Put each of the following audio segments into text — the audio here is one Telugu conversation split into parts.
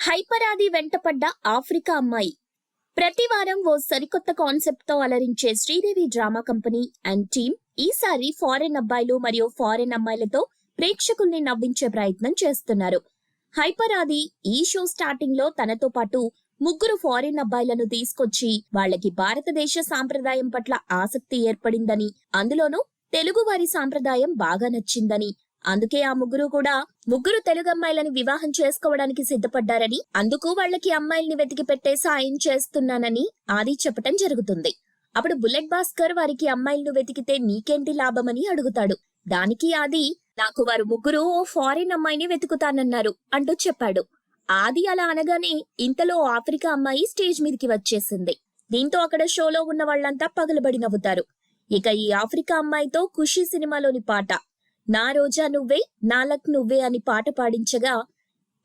హైపర్ ఆది వెంటపడ్డ ఆఫ్రికా అమ్మాయి. ప్రతి వారం ఓ సరికొత్త కాన్సెప్ట్ తో అలరించే Sridevi drama company and team ఈసారి ఫారెన్ అబ్బాయిలు మరియు ఫారెన్ అమ్మాయిలతో ప్రేక్షకుల్ని నవ్వించే ప్రయత్నం చేస్తున్నారు. హైపర్ ఆది ఈ షో స్టార్టింగ్ లో తనతో పాటు ముగ్గురు ఫారిన్ అబ్బాయిలను తీసుకొచ్చి వాళ్ళకి భారతదేశ సాంప్రదాయం పట్ల ఆసక్తి ఏర్పడిందని, అందులోనూ తెలుగు వారి సాంప్రదాయం బాగా నచ్చిందని, అందుకే ఆ ముగ్గురు తెలుగు అమ్మాయిలని వివాహం చేసుకోవడానికి సిద్ధపడ్డారని, అందుకు వాళ్ళకి అమ్మాయిల్ని వెతికి పెట్టే సాయం చేస్తున్నానని ఆది చెప్పటం జరుగుతుంది. అప్పుడు బుల్లెట్ భాస్కర్ వారికి అమ్మాయిలను వెతికితే నీకేంటి లాభమని అడుగుతాడు. దానికి ఆది, నాకు వారు ముగ్గురు ఓ ఫారిన్ అమ్మాయిని వెతుకుతానన్నారు అంటూ చెప్పాడు. ఆది అలా అనగానే ఇంతలో ఆఫ్రికా అమ్మాయి స్టేజ్ మీదకి వచ్చేసింది. దీంతో అక్కడ షోలో ఉన్న వాళ్ళంతా పగలబడి నవ్వుతారు. ఇక ఈ ఆఫ్రికా అమ్మాయితో ఖుషీ సినిమాలోని పాట నా రోజా నువ్వే నా లక్ నువ్వే అని పాట పాడించగా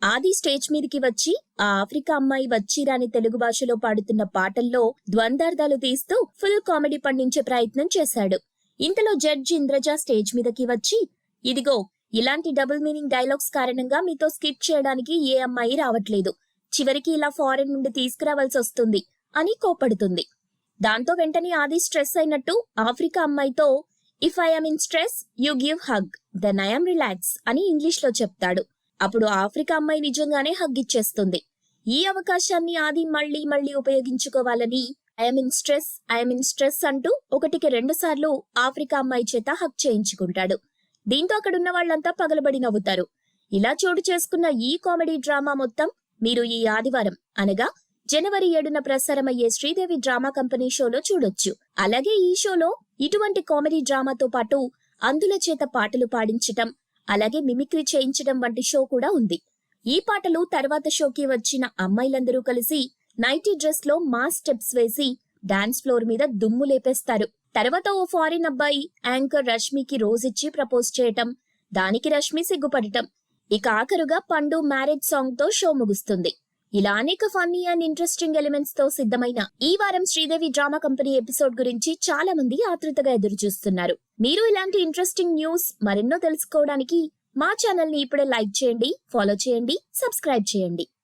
ఆది స్టేజ్ మీదకి వచ్చి ఆ ఆఫ్రికా అమ్మాయి వచ్చిరాని తెలుగు భాషలో పాడుతున్న పాటల్లో ద్వందార్థాలు తీస్తూ ఫుల్ కామెడీ పండించే ప్రయత్నం చేశాడు. ఇంతలో జడ్జి ఇంద్రజ స్టేజ్ మీదకి వచ్చి, ఇదిగో ఇలాంటి డబుల్ మీనింగ్ డైలాగ్స్ కారణంగా మీతో స్కిట్ చేయడానికి ఏ అమ్మాయి రావట్లేదు, చివరికి ఇలా ఫారెన్ నుండి తీసుకురావాల్సి వస్తుంది అని కోపడుతుంది. దాంతో వెంటనే ఆది స్ట్రెస్ అయినట్టు ఆఫ్రికా అమ్మాయితో if I'm in stress you give hug then I'm relax అని ఇంగ్లీష్ లో చెప్తాడు. అప్పుడు ఆఫ్రికా అమ్మాయి నిజంగానే హగ్ ఇచ్చేస్తుంది. ఈ అవకాశాన్ని ఆది మళ్లీ ఉపయోగించుకోవాలని ఐఎమ్ ఇన్ స్ట్రెస్ అంటూ 1కి 2 సార్లు ఆఫ్రికా అమ్మాయి చేత హగ్ చేయించుకుంటాడు. దీంతో అక్కడున్న వాళ్ళంతా పగలబడి నవ్వుతారు. ఇలా చోటు చేసుకున్న ఈ కామెడీ డ్రామా మొత్తం మీరు ఈ ఆదివారం అనగా జనవరి 7న ప్రసారమయ్యే శ్రీదేవి డ్రామా కంపెనీ షోలో చూడొచ్చు. అలాగే ఈ షోలో ఇటువంటి కామెడీ డ్రామాతో పాటు అందుల చేత పాటలు పాడించటం, అలాగే మిమిక్రీ చేయించడం వంటి షో కూడా ఉంది. ఈ పాటలు తర్వాత షోకి వచ్చిన అమ్మాయిలందరూ కలిసి నైటీ డ్రెస్ లో మాస్ స్టెప్స్ వేసి డాన్స్ ఫ్లోర్ మీద దుమ్ము లేపేస్తారు. తర్వాత ఓ ఫారిన్ అబ్బాయి యాంకర్ రష్మికి రోజిచ్చి ప్రపోజ్ చేయటం, దానికి రష్మి సిగ్గుపడటం, ఇక ఆఖరుగా పండు మ్యారేజ్ సాంగ్ తో షో ముగుస్తుంది. ఇలా అనేక ఫన్నీ అండ్ ఇంట్రెస్టింగ్ ఎలిమెంట్స్ తో సిద్ధమైన ఈ వారం శ్రీదేవి డ్రామా కంపెనీ ఎపిసోడ్ గురించి చాలా మంది ఆతృతగా ఎదురు చూస్తున్నారు. మీరు ఇలాంటి ఇంట్రెస్టింగ్ న్యూస్ మరెన్నో తెలుసుకోవడానికి మా ఛానల్ ని ఇప్పుడే లైక్ చేయండి, ఫాలో చేయండి, సబ్స్క్రైబ్ చేయండి.